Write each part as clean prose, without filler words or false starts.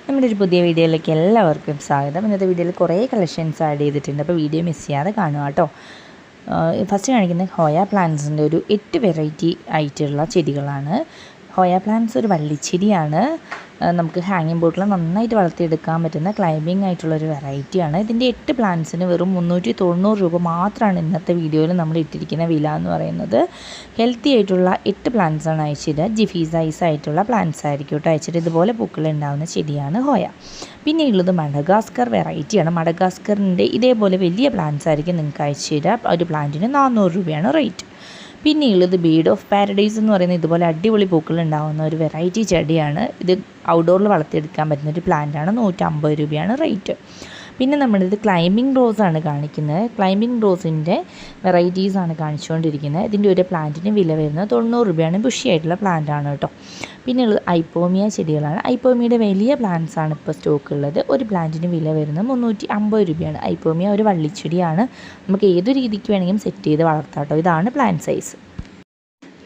നമ്മുടെ ഒരു പുതിയ വീഡിയോയിലേക്ക് എല്ലാവർക്കും സ്വാഗതം. ഇന്നത്തെ വീഡിയോയിൽ കുറേ കളക്ഷൻസ് ആഡ് ചെയ്തിട്ടുണ്ട്, അപ്പോൾ വീഡിയോ മിസ് ചെയ്യാതെ കാണുക കേട്ടോ. ഫസ്റ്റ് കാണിക്കുന്നത് ഹോയ പ്ലാന്റ്സിൻ്റെ ഒരു 8 വെറൈറ്റി ആയിട്ടുള്ള ചെടികളാണ്. ഹോയ പ്ലാന്റ്സ് ഒരു വള്ളിച്ചെടിയാണ്. നമുക്ക് ഹാങ്ങിങ് ബോട്ടിൽ നന്നായിട്ട് വളർത്തിയെടുക്കാൻ പറ്റുന്ന ക്ലൈമ്പിംഗ് ആയിട്ടുള്ളൊരു വെറൈറ്റിയാണ്. ഇതിൻ്റെ 8 പ്ലാന്റ്സിന് വെറും 390 രൂപ മാത്രമാണ് ഇന്നത്തെ വീഡിയോയിൽ നമ്മൾ ഇട്ടിരിക്കുന്ന വില എന്ന് പറയുന്നത്. ഹെൽത്തി ആയിട്ടുള്ള 8 പ്ലാന്റ്സാണ് അയച്ചത്. ജിഫി സൈസ് ആയിട്ടുള്ള പ്ലാന്റ്സ് ആയിരിക്കും കേട്ടോ അയച്ചത്. ഇതുപോലെ പൂക്കൾ ഉണ്ടാകുന്ന ചെടിയാണ് ഹോയ. പിന്നെ ഉള്ളത് മഡഗാസ്കർ വെറൈറ്റിയാണ്. മഡഗാസ്കറിൻ്റെ ഇതേപോലെ വലിയ പ്ലാന്റ്സ് ആയിരിക്കും നിങ്ങൾക്ക് അയച്ചു തരിക. ഒരു പ്ലാന്റിന് 400 രൂപയാണ് റേറ്റ്. പിന്നെ ഉള്ളത് ബീഡ് ഓഫ് പാരഡൈസ് എന്ന് പറയുന്ന ഇതുപോലെ അടിപൊളി പൂക്കൾ ഉണ്ടാകുന്ന ഒരു വെറൈറ്റി ചെടിയാണ്. ഇത് ഔട്ട്ഡോറിൽ വളർത്തിയെടുക്കാൻ പറ്റുന്ന ഒരു പ്ലാന്റാണ്. 150 രൂപയാണ് റേറ്റ്. പിന്നെ നമ്മളിത് ക്ലൈമ്പിംഗ് റോസാണ് കാണിക്കുന്നത്. ക്ലൈമ്പിംഗ് റോസിൻ്റെ വെറൈറ്റീസാണ് കാണിച്ചുകൊണ്ടിരിക്കുന്നത്. ഇതിൻ്റെ ഒരു പ്ലാന്റിന് വില വരുന്നത് 90 രൂപയാണ്. ബുഷിയായിട്ടുള്ള പ്ലാന്റാണ് കേട്ടോ. പിന്നെ ഉള്ളത് ഐപ്പോമിയ ചെടികളാണ്. ഐപ്പോമിയുടെ വലിയ പ്ലാന്റ്സ് ആണ് ഇപ്പോൾ സ്റ്റോക്ക് ഉള്ളത്. ഒരു പ്ലാന്റിന് വില വരുന്നത് 350 രൂപയാണ്. ഐപ്പോമിയ ഒരു വള്ളിച്ചെടിയാണ്. നമുക്ക് ഏത് രീതിക്ക് വേണമെങ്കിലും സെറ്റ് ചെയ്ത് വളർത്താം കേട്ടോ. ഇതാണ് പ്ലാന്റ് സൈസ്.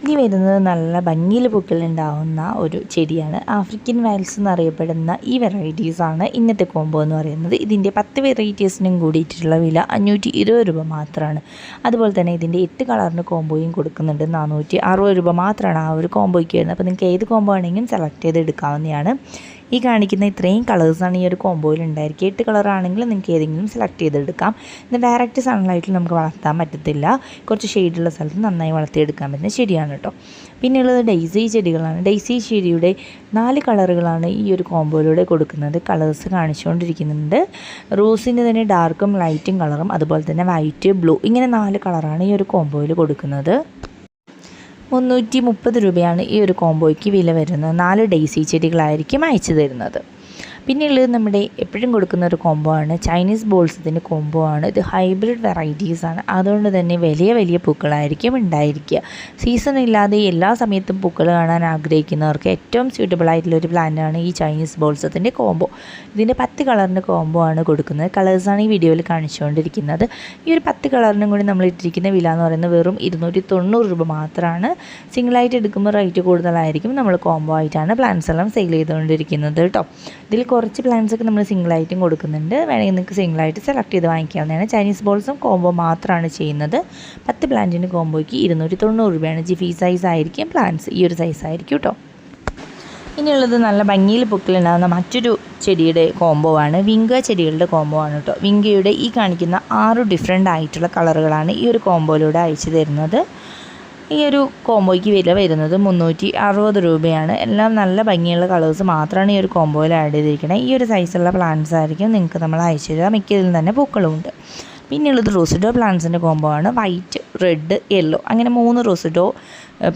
ഇനി വരുന്നത് നല്ല ഭംഗിയിൽ പൂക്കളുണ്ടാവുന്ന ഒരു ചെടിയാണ്. ആഫ്രിക്കൻ വയൽസ് എന്നറിയപ്പെടുന്ന ഈ വെറൈറ്റീസാണ് ഇന്നത്തെ കോംബോ എന്ന് പറയുന്നത്. ഇതിൻ്റെ 10 വെറൈറ്റീസിനും കൂടിയിട്ടുള്ള വില 520 രൂപ മാത്രമാണ്. അതുപോലെ തന്നെ ഇതിൻ്റെ 8 കളറിന് കോംബോയും കൊടുക്കുന്നുണ്ട്. 460 രൂപ മാത്രമാണ് ആ ഒരു കോംബോയ്ക്ക് വരുന്നത്. അപ്പോൾ നിങ്ങൾക്ക് ഏത് കോംബോ ആണെങ്കിലും സെലക്ട് ചെയ്ത് എടുക്കാവുന്നതാണ്. ഈ കാണിക്കുന്ന ഇത്രയും കളേഴ്സാണ് ഈ ഒരു കോംബോയിൽ ഉണ്ടായിരിക്കുക. 8 കളറാണെങ്കിൽ നിങ്ങൾക്ക് ഏതെങ്കിലും സെലക്ട് ചെയ്തെടുക്കാം. ഇത് ഡയറക്റ്റ് സൺലൈറ്റിൽ നമുക്ക് വളർത്താൻ പറ്റത്തില്ല. കുറച്ച് ഷെയ്ഡുള്ള സ്ഥലത്ത് നന്നായി വളർത്തിയെടുക്കാൻ പറ്റുന്ന ചെടിയാണ് കേട്ടോ. പിന്നെയുള്ളത് ഡെയ്സി ചെടികളാണ്. ഡെയ്സി ചെടിയുടെ 4 കളറുകളാണ് ഈ ഒരു കോംബോയിലൂടെ കൊടുക്കുന്നത്. കളേഴ്സ് കാണിച്ചുകൊണ്ടിരിക്കുന്നുണ്ട്. റോസിൻ്റെ തന്നെ ഡാർക്കും ലൈറ്റും കളറും, അതുപോലെ തന്നെ വൈറ്റ്, ബ്ലൂ, ഇങ്ങനെ 4 കളറാണ് ഈ ഒരു കോംബോയിൽ കൊടുക്കുന്നത്. 330 രൂപയാണ് ഈ ഒരു കോംബോയ്ക്ക് വില വരുന്നത്. 4 ഡെയ്സി ചെടികളായിരിക്കും അയച്ചു തരുന്നത്. പിന്നെയുള്ളത് നമ്മുടെ എപ്പോഴും കൊടുക്കുന്ന ഒരു കോംബോ ആണ്. ചൈനീസ് ബോൾസത്തിൻ്റെ കോംബോ ആണ്. ഇത് ഹൈബ്രിഡ് വെറൈറ്റീസാണ്. അതുകൊണ്ട് തന്നെ വലിയ വലിയ പൂക്കളായിരിക്കും ഉണ്ടായിരിക്കുക. സീസൺ ഇല്ലാതെ എല്ലാ സമയത്തും പൂക്കൾ കാണാൻ ആഗ്രഹിക്കുന്നവർക്ക് ഏറ്റവും സ്യൂട്ടബിൾ ആയിട്ടുള്ളൊരു പ്ലാന്റാണ് ഈ ചൈനീസ് ബോൾസത്തിൻ്റെ കോംബോ. ഇതിൻ്റെ 10 കളറിൻ്റെ കോംബോ ആണ് കൊടുക്കുന്നത്. കളേഴ്സാണ് ഈ വീഡിയോയിൽ കാണിച്ചുകൊണ്ടിരിക്കുന്നത്. ഈ ഒരു 10 കളറിനും കൂടി നമ്മൾ ഇട്ടിരിക്കുന്ന വില എന്ന് പറയുന്നത് വെറും 290 രൂപ മാത്രമാണ്. സിംഗിളായിട്ട് എടുക്കുമ്പോൾ റേറ്റ് കൂടുതലായിരിക്കും. നമ്മൾ കോംബോ ആയിട്ടാണ് പ്ലാന്റ്സ് എല്ലാം സെയിൽ ചെയ്തുകൊണ്ടിരിക്കുന്നത് കേട്ടോ. ഇതിൽ കുറച്ച് പ്ലാന്റ്സൊക്കെ നമ്മൾ സിംഗിളായിട്ടും കൊടുക്കുന്നുണ്ട്. വേണമെങ്കിൽ നിങ്ങൾക്ക് സിംഗിളായിട്ട് സെലക്ട് ചെയ്ത് വാങ്ങിക്കാവുന്നതാണ്. ചൈനീസ് ബോൾസും കോംബോ മാത്രമാണ് ചെയ്യുന്നത്. 10 പ്ലാന്റിന് കോംബോയ്ക്ക് 290 രൂപയാണ്. ജിഫി സൈസ് ആയിരിക്കും പ്ലാന്റ്സ്. ഈ ഒരു സൈസ് ആയിരിക്കും കേട്ടോ. ഇനിയുള്ളത് നല്ല ഭംഗിയിൽ പൂക്കളുണ്ടാകുന്ന മറ്റൊരു ചെടിയുടെ കോംബോ ആണ്. വിങ്ക ചെടികളുടെ കോംബോ ആണ് കേട്ടോ. വിങ്കയുടെ ഈ കാണിക്കുന്ന 6 ഡിഫറെൻ്റ് ആയിട്ടുള്ള കളറുകളാണ് ഈ ഒരു കോംബോയിലൂടെ അയച്ചു തരുന്നത്. ഈ ഒരു കോംബോയ്ക്ക് വില വരുന്നത് 360 രൂപയാണ്. എല്ലാം നല്ല ഭംഗിയുള്ള കളേഴ്സ് മാത്രമാണ് ഈ ഒരു കോംബോയിൽ ആഡ് ചെയ്തിരിക്കുന്നത്. ഈ ഒരു സൈസുള്ള പ്ലാന്റ്സ് ആയിരിക്കും നിങ്ങൾക്ക് നമ്മൾ അയച്ചു തരിക. മിക്കതിലും തന്നെ പൂക്കളുമുണ്ട്. പിന്നെയുള്ളത് റോസിഡോ പ്ലാന്റ്സിൻ്റെ കോംബോ ആണ്. വൈറ്റ്, റെഡ്, യെല്ലോ, അങ്ങനെ 3 റോസിഡോ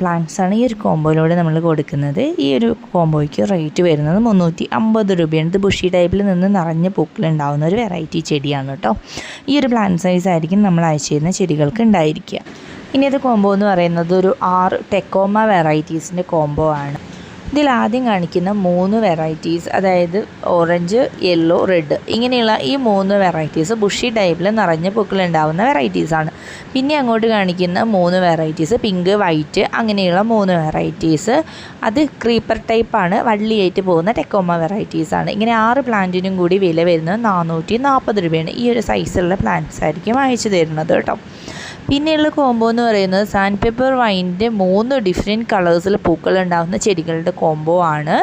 പ്ലാന്റ്സാണ് ഈ ഒരു കോംബോയിലൂടെ നമ്മൾ കൊടുക്കുന്നത്. ഈ ഒരു കോംബോയ്ക്ക് റേറ്റ് വരുന്നത് 350 രൂപയാണ്. ഇത് ബുഷി ടൈപ്പിൽ നിന്ന് നിറഞ്ഞ പൂക്കളുണ്ടാകുന്ന ഒരു വെറൈറ്റി ചെടിയാണ് കേട്ടോ. ഈ ഒരു പ്ലാന്റ് സൈസ് ആയിരിക്കും നമ്മൾ അയച്ചു തരുന്ന ചെടികൾക്ക് ഉണ്ടായിരിക്കുക. ഇനി അത് കോംബോ എന്ന് പറയുന്നത് ഒരു 6 ടെക്കോമ വെറൈറ്റീസിൻ്റെ കോംബോ ആണ്. ഇതിൽ ആദ്യം കാണിക്കുന്ന 3 വെറൈറ്റീസ്, അതായത് ഓറഞ്ച്, യെല്ലോ, റെഡ്, ഇങ്ങനെയുള്ള ഈ 3 വെറൈറ്റീസ് ബുഷി ടൈപ്പിൽ നിറഞ്ഞ പൂക്കളുണ്ടാവുന്ന വെറൈറ്റീസാണ്. പിന്നെ അങ്ങോട്ട് കാണിക്കുന്ന 3 വെറൈറ്റീസ് പിങ്ക്, വൈറ്റ്, അങ്ങനെയുള്ള 3 വെറൈറ്റീസ് അത് ക്രീപ്പർ ടൈപ്പാണ്. വള്ളിയായിട്ട് പോകുന്ന ടെക്കോമ വെറൈറ്റീസാണ്. ഇങ്ങനെ 6 പ്ലാന്റിനും കൂടി വില വരുന്നത് 440 രൂപയാണ്. ഈ ഒരു സൈസുള്ള പ്ലാന്റ്സ് ആയിരിക്കും അയച്ചു തരുന്നത് കേട്ടോ. പിന്നെയുള്ള കോംബോ എന്ന് പറയുന്നത് സാൻഡ് പേപ്പർ വൈൻ്റെ 3 ഡിഫറെൻറ്റ് കളേഴ്സിൽ പൂക്കൾ ഉണ്ടാകുന്ന ചെടികളുടെ കോംബോ ആണ്.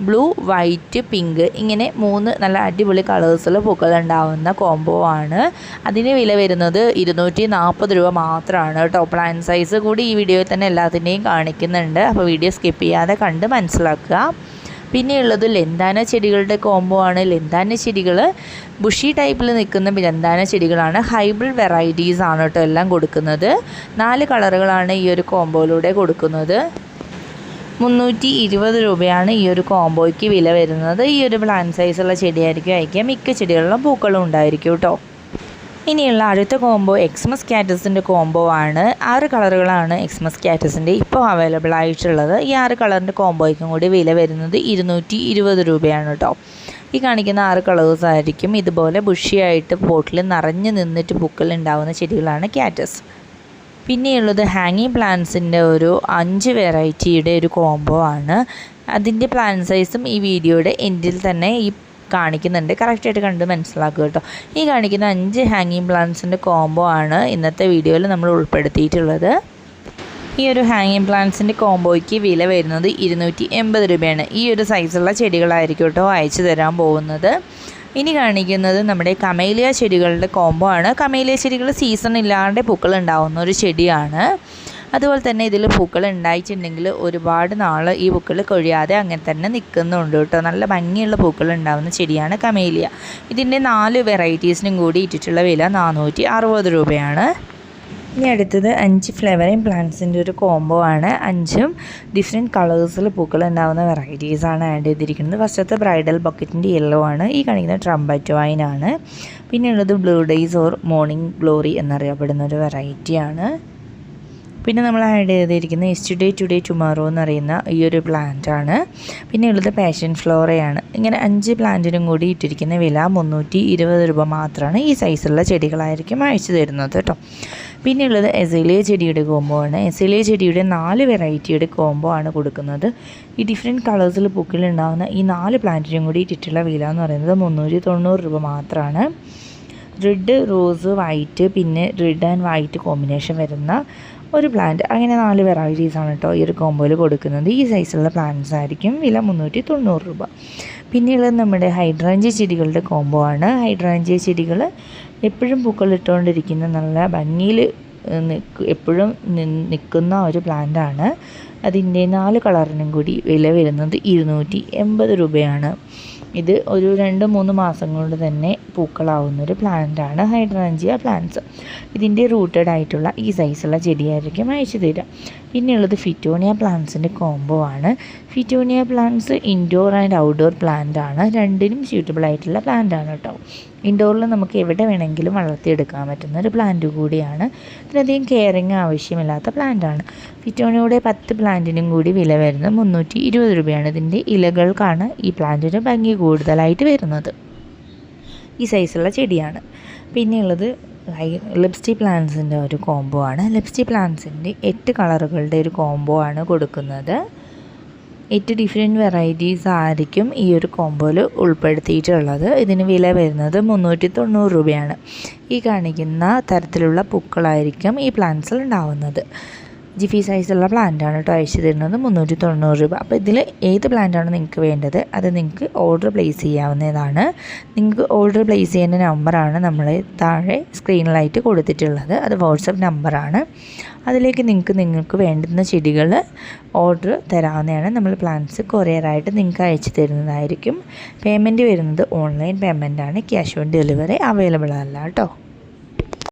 ബ്ലൂ, വൈറ്റ്, പിങ്ക്, ഇങ്ങനെ 3 നല്ല അടിപൊളി കളേഴ്സിൽ പൂക്കൾ ഉണ്ടാകുന്ന കോംബോ ആണ്. അതിന് വില വരുന്നത് 240 രൂപ മാത്രമാണ് കേട്ടോ. പ്ലാന്റ് സൈസ് കൂടി ഈ വീഡിയോയിൽ തന്നെ എല്ലാത്തിൻ്റെയും കാണിക്കുന്നുണ്ട്. അപ്പോൾ വീഡിയോ സ്കിപ്പ് ചെയ്യാതെ കണ്ട് മനസ്സിലാക്കുക. പിന്നെയുള്ളത് ലെന്താന ചെടികളുടെ കോംബോ ആണ്. ലെന്താന ചെടികൾ ബുഷി ടൈപ്പിൽ നിൽക്കുന്ന ലെന്താന ചെടികളാണ്. ഹൈബ്രിഡ് വെറൈറ്റീസ് ആണ് കേട്ടോ എല്ലാം കൊടുക്കുന്നത്. 4 കളറുകളാണ് ഈ ഒരു കോംബോയിലൂടെ കൊടുക്കുന്നത്. 320 രൂപയാണ് ഈ ഒരു കോംബോയ്ക്ക് വില വരുന്നത്. ഈ ഒരു പ്ലാന്റ് സൈസുള്ള ചെടിയായിരിക്കും അയക്കുക. മിക്ക ചെടികളിലും പൂക്കളും ഉണ്ടായിരിക്കും കേട്ടോ. ഇനിയുള്ള അടുത്ത കോംബോ എക്സ്മസ് കാറ്റസിൻ്റെ കോംബോ ആണ്. 6 കളറുകളാണ് എക്സ്മസ് കാറ്റസിൻ്റെ ഇപ്പോൾ അവൈലബിൾ ആയിട്ടുള്ളത്. ഈ 6 കളറിൻ്റെ കോംബോയ്ക്കും കൂടി വില വരുന്നത് 220 രൂപയാണ് കേട്ടോ. ഈ കാണിക്കുന്ന 6 കളേഴ്സ് ആയിരിക്കും. ഇതുപോലെ ബുഷിയായിട്ട് പോട്ടിൽ നിറഞ്ഞു നിന്നിട്ട് പൂക്കൾ ഉണ്ടാകുന്ന ചെടികളാണ് കാറ്റസ്. പിന്നെയുള്ളത് ഹാങ്ങിങ് പ്ലാന്റ്സിൻ്റെ ഒരു 5 വെറൈറ്റിയുടെ ഒരു കോംബോ ആണ്. അതിൻ്റെ പ്ലാന്റ് സൈസും ഈ വീഡിയോയുടെ എൻഡിൽ തന്നെ ഈ കാണിക്കുന്നുണ്ട്, കറക്റ്റായിട്ട് കണ്ട് മനസ്സിലാക്കുക കേട്ടോ. ഈ കാണിക്കുന്ന 5 ഹാങ്ങിങ് പ്ലാന്റ്സിൻ്റെ കോംബോ ആണ് ഇന്നത്തെ വീഡിയോയിൽ നമ്മൾ ഉൾപ്പെടുത്തിയിട്ടുള്ളത്. ഈ ഒരു ഹാങ്ങിങ് പ്ലാന്റ്സിൻ്റെ കോംബോയ്ക്ക് വില വരുന്നത് 280 രൂപയാണ്. ഈ ഒരു സൈസുള്ള ചെടികളായിരിക്കും കേട്ടോ അയച്ചു തരാൻ പോകുന്നത്. ഇനി കാണിക്കുന്നത് നമ്മുടെ കമേലിയ ചെടികളുടെ കോംബോ ആണ്. കമേലിയ ചെടികൾ സീസൺ ഇല്ലാണ്ട് പൂക്കൾ ഉണ്ടാവുന്ന ഒരു ചെടിയാണ്. അതുപോലെ തന്നെ ഇതിൽ പൂക്കൾ ഉണ്ടായിട്ടുണ്ടെങ്കിൽ ഒരുപാട് നാൾ ഈ പൂക്കൾ കൊഴിയാതെ അങ്ങനെ തന്നെ നിൽക്കുന്നുണ്ട് കേട്ടോ. നല്ല ഭംഗിയുള്ള പൂക്കൾ ഉണ്ടാകുന്ന ചെടിയാണ് കമേലിയ. ഇതിൻ്റെ 4 വെറൈറ്റീസിനും കൂടി ഇട്ടിട്ടുള്ള വില 460 രൂപയാണ്. ഇനി അടുത്തത് 5 ഫ്ലവറിങ് പ്ലാന്റ്സിൻ്റെ ഒരു കോംബോ ആണ്. 5ഉം ഡിഫറെൻറ്റ് കളേഴ്സിൽ പൂക്കൾ ഉണ്ടാകുന്ന വെറൈറ്റീസാണ് ആഡ് ചെയ്തിരിക്കുന്നത്. ഫസ്റ്റത്തെ ബ്രൈഡൽ ബക്കറ്റിൻ്റെ യെല്ലോ ആണ്. ഈ കാണിക്കുന്ന ട്രംപറ്റ് വൈൻ ആണ്. പിന്നെ ഉള്ളത് blue days or morning glory എന്നറിയപ്പെടുന്ന ഒരു വെറൈറ്റിയാണ്. പിന്നെ നമ്മൾ ആഡ് ചെയ്തിരിക്കുന്നത് യെസ്റ്റർഡേ ടുഡേ ടുമോറോ എന്നറിയുന്ന ഈ ഒരു പ്ലാന്റാണ്. പിന്നെ ഉള്ളത് പാഷൻ ഫ്ലോറയാണ്. ഇങ്ങനെ 5 പ്ലാന്റിനും കൂടി ഇട്ടിരിക്കുന്ന വില 320 രൂപ മാത്രമാണ്. ഈ സൈസുള്ള ചെടികളായിരിക്കും അയച്ചു തരുന്നത് കേട്ടോ. പിന്നെ ഉള്ളത് എസേലിയ ചെടിയുടെ കോംബോ ആണ്. എസേലിയ ചെടിയുടെ 4 വെറൈറ്റിയുടെ കോംബോ ആണ് കൊടുക്കുന്നത്. ഈ ഡിഫറെൻറ്റ് കളേഴ്സിൽ പൂക്കളുണ്ടാകുന്ന ഈ 4 പ്ലാന്റിനും കൂടി ഇട്ടിട്ടുള്ള വില എന്ന് പറയുന്നത് 390 രൂപ മാത്രമാണ്. റെഡ്, റോസ്, വൈറ്റ്, പിന്നെ റെഡ് ആൻഡ് വൈറ്റ് കോമ്പിനേഷൻ വരുന്ന ഒരു പ്ലാന്റ്, അങ്ങനെ 4 വെറൈറ്റീസാണ് കേട്ടോ ഈ ഒരു കോംബോയിൽ കൊടുക്കുന്നത്. ഈ സൈസുള്ള പ്ലാന്റ്സ് ആയിരിക്കും വില 390 രൂപ. പിന്നെയുള്ളത് നമ്മുടെ ഹൈഡ്രാഞ്ചിയ ചെടികളുടെ കോംബോ ആണ്. ഹൈഡ്രാഞ്ചിയ ചെടികൾ എപ്പോഴും പൂക്കൾ ഇട്ടുകൊണ്ടിരിക്കുന്ന നല്ല ഭംഗിയിൽ എപ്പോഴും നിൽക്കുന്ന ഒരു പ്ലാന്റാണ്. അതിൻ്റെ 4 കളറിനും കൂടി വില വരുന്നത് 280 രൂപയാണ്. ഇത് ഒരു 2-3 മാസം കൊണ്ട് തന്നെ പൂക്കളാവുന്നൊരു പ്ലാന്റാണ് ഹൈഡ്രാഞ്ചിയ പ്ലാന്റ്സ്. ഇതിൻ്റെ റൂട്ടഡ് ആയിട്ടുള്ള ഈ സൈസുള്ള ചെടിയായിരിക്കും അയച്ചു തരിക. പിന്നെയുള്ളത് ഫിറ്റോണിയ പ്ലാന്റ്സിൻ്റെ കോംബോ ആണ്. Fittonia plants indoor and outdoor plant ആണ്. രണ്ടിനും സ്യൂട്ടബിൾ ആയിട്ടുള്ള പ്ലാന്റ് ആണ് കേട്ടോ. ഇൻഡോറിൽ നമുക്ക് എവിടെ വേണമെങ്കിലും വളർത്തിയെടുക്കാൻ പറ്റുന്ന ഒരു പ്ലാന്റ് കൂടിയാണ്. ഇതിനധികം കെയറിങ് ആവശ്യമില്ലാത്ത പ്ലാന്റാണ്. ഫിറ്റോണിയയുടെ 10 പ്ലാന്റിനും കൂടി വില വരുന്നത് 320 രൂപയാണ്. ഇതിൻ്റെ ഇലകൾക്കാണ് ഈ പ്ലാന്റിന് ഭംഗി കൂടുതലായിട്ട് വരുന്നത്. ഈ സൈസുള്ള ചെടിയാണ്. പിന്നെയുള്ളത് ലിപ്സ്റ്റി പ്ലാന്റ്സിൻ്റെ ഒരു കോംബോ ആണ്. ലിപ്സ്റ്റി പ്ലാന്റ്സിൻ്റെ 8 കളറുകളുടെ ഒരു കോംബോ ആണ് കൊടുക്കുന്നത്. 8 ഡിഫറെൻറ്റ് വെറൈറ്റീസ് ആയിരിക്കും ഈ ഒരു കോംബോയിൽ ഉൾപ്പെടുത്തിയിട്ടുള്ളത്. ഇതിന് വില വരുന്നത് 390 രൂപയാണ്. ഈ കാണിക്കുന്ന തരത്തിലുള്ള പൂക്കളായിരിക്കും ഈ പ്ലാന്റ്സിൽ ഉണ്ടാവുന്നത്. ജിഫി സൈസുള്ള പ്ലാന്റാണ് കേട്ടോ അയച്ചു തരുന്നത് 390 രൂപ. അപ്പോൾ ഇതിൽ ഏത് പ്ലാന്റാണ് നിങ്ങൾക്ക് വേണ്ടത് അത് നിങ്ങൾക്ക് ഓർഡർ പ്ലേസ് ചെയ്യാവുന്നതാണ്. നിങ്ങൾക്ക് ഓർഡർ പ്ലേസ് ചെയ്യുന്ന നമ്പറാണ് നമ്മൾ താഴെ സ്ക്രീനിലായിട്ട് കൊടുത്തിട്ടുള്ളത്. അത് വാട്സപ്പ് നമ്പറാണ്. അതിലേക്ക് നിങ്ങൾക്ക് വേണ്ടുന്ന ചെടികൾ ഓർഡർ തരാവുന്നതാണ്. നമ്മൾ പ്ലാന്റ്സ് കൊറിയറായിട്ട് നിങ്ങൾക്ക് അയച്ചു തരുന്നതായിരിക്കും. പേയ്മെൻറ്റ് വരുന്നത് ഓൺലൈൻ പേയ്മെൻറ്റാണ്. ക്യാഷ് ഓൺ ഡെലിവറി അവൈലബിൾ അല്ല കേട്ടോ.